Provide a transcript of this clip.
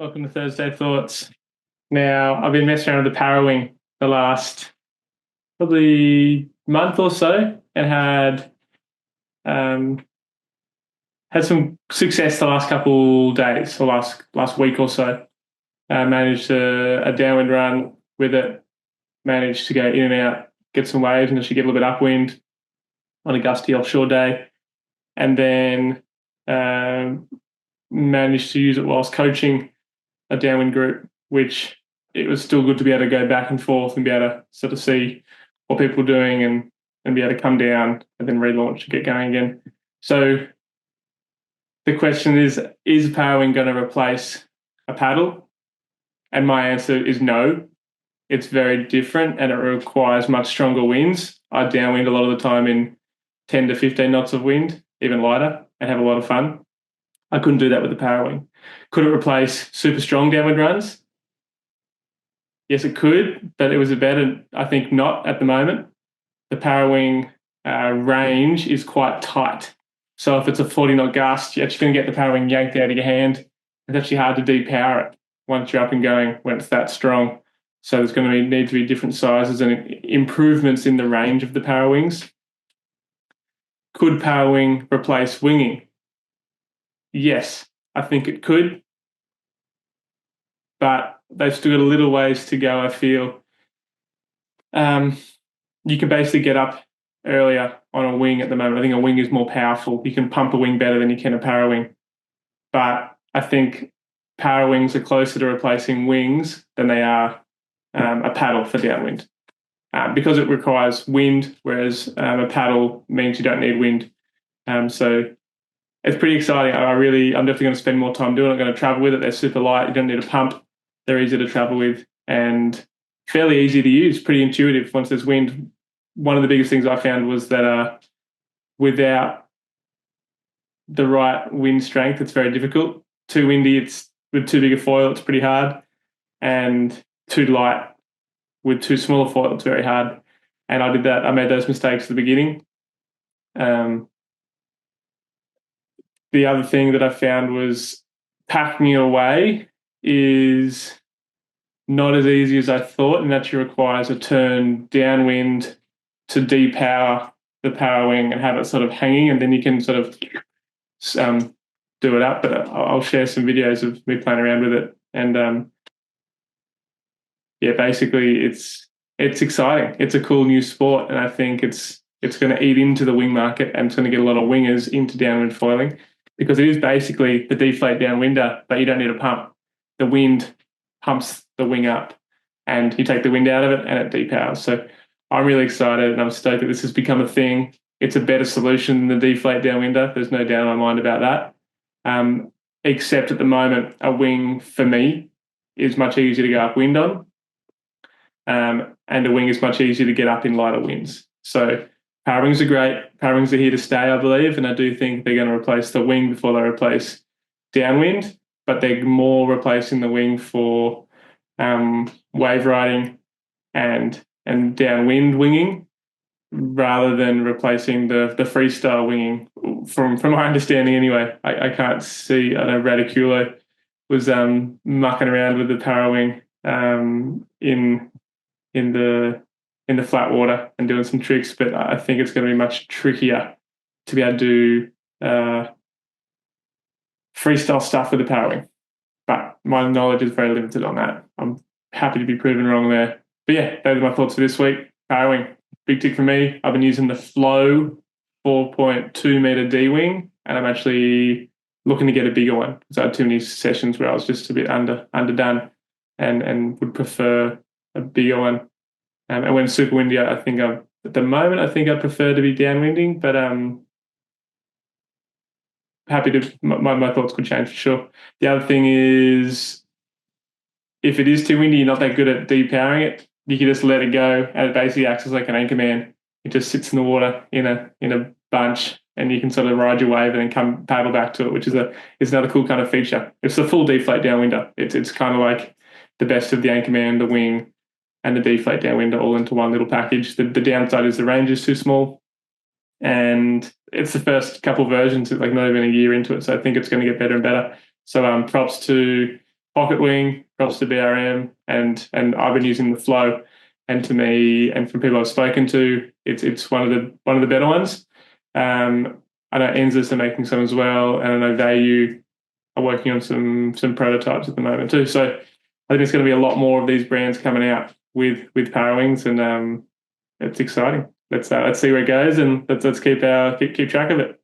Welcome to Thursday Thoughts. Now, I've been messing around with the Parawing the last probably month or so and um, had some success the last couple days or last week or so. Managed a downwind run with it, managed to go in and out, get some waves and actually get a little bit upwind on a gusty offshore day. And then managed to use it whilst coaching a downwind group, which it was still good to be able to go back and forth and be able to sort of see what people are doing and be able to come down and then relaunch and get going again. So the question is Parawing going to replace a paddle? And my answer is no. It's very different and it requires much stronger winds. I downwind a lot of the time in 10 to 15 knots of wind, even lighter, and have a lot of fun. I couldn't do that with the Parawing. Could it replace super strong downwind runs? Yes, it could, but it was I think not at the moment. The Parawing range is quite tight. So if it's a 40-knot gust, you're actually going to get the Parawing yanked out of your hand. It's actually hard to depower it once you're up and going when it's that strong. So there's going to need to be different sizes and improvements in the range of the Parawings. Could Parawing replace winging? Yes, I think it could. But they've still got a little ways to go, I feel. You can basically get up earlier on a wing at the moment. I think a wing is more powerful. You can pump a wing better than you can a Parawing. But I think Parawings are closer to replacing wings than they are a paddle for downwind. Because it requires wind, whereas a paddle means you don't need wind. So it's pretty exciting. I'm definitely going to spend more time doing it. I'm going to travel with it. They're super light. You don't need a pump. They're easy to travel with and fairly easy to use, pretty intuitive once there's wind. One of the biggest things I found was that without the right wind strength, it's very difficult. Too windy, it's with too big a foil, it's pretty hard. And too light with too small a foil, it's very hard. And I did that. I made those mistakes at the beginning. The other thing that I found was packing it away is not as easy as I thought, and actually requires a turn downwind to depower the Parawing and have it sort of hanging, and then you can sort of do it up. But I'll share some videos of me playing around with it, and basically it's exciting. It's a cool new sport, and I think it's going to eat into the wing market, and it's going to get a lot of wingers into downwind foiling. Because it is basically the deflate downwinder, but you don't need a pump. The wind pumps the wing up and you take the wind out of it and it depowers. So I'm really excited and I'm stoked that this has become a thing. It's a better solution than the deflate downwinder. There's no doubt in my mind about that. Except at the moment, a wing for me is much easier to go upwind on. And a wing is much easier to get up in lighter winds. So Parawings are great. Parawings are here to stay, I believe, and I do think they're going to replace the wing before they replace downwind, but they're more replacing the wing for wave riding and downwind winging rather than replacing the freestyle winging. From my understanding, anyway, I can't see. I know Radiculo was mucking around with the Parawing in the flat water and doing some tricks, but I think it's going to be much trickier to be able to do freestyle stuff with the Parawing. But my knowledge is very limited on that. I'm happy to be proven wrong there. But yeah, those are my thoughts for this week. Parawing, big tick for me. I've been using the Flow 4.2 meter D-wing, and I'm actually looking to get a bigger one because I had too many sessions where I was just a bit underdone and would prefer a bigger one. And when super windy, at the moment I prefer to be downwinding, but happy to. My thoughts could change for sure. The other thing is, if it is too windy, you're not that good at depowering it. You can just let it go, and it basically acts as like an anchor man. It just sits in the water in a bunch, and you can sort of ride your wave and then come paddle back to it, which is another cool kind of feature. It's the full deflate downwinder. It's kind of like the best of the anchor man, the wing, and the deflate downwinder all into one little package. The downside is the range is too small, and it's the first couple versions, like not even a year into it. So I think it's going to get better and better. So props to Pocket Wing across to BRM, and I've been using the Flow. And to me, and from people I've spoken to, it's one of the better ones. I know Enzis are making some as well, and I know Value are working on some prototypes at the moment too. So I think there's going to be a lot more of these brands coming out with Power Wings, and it's exciting. Let's see where it goes, and let's keep track of it.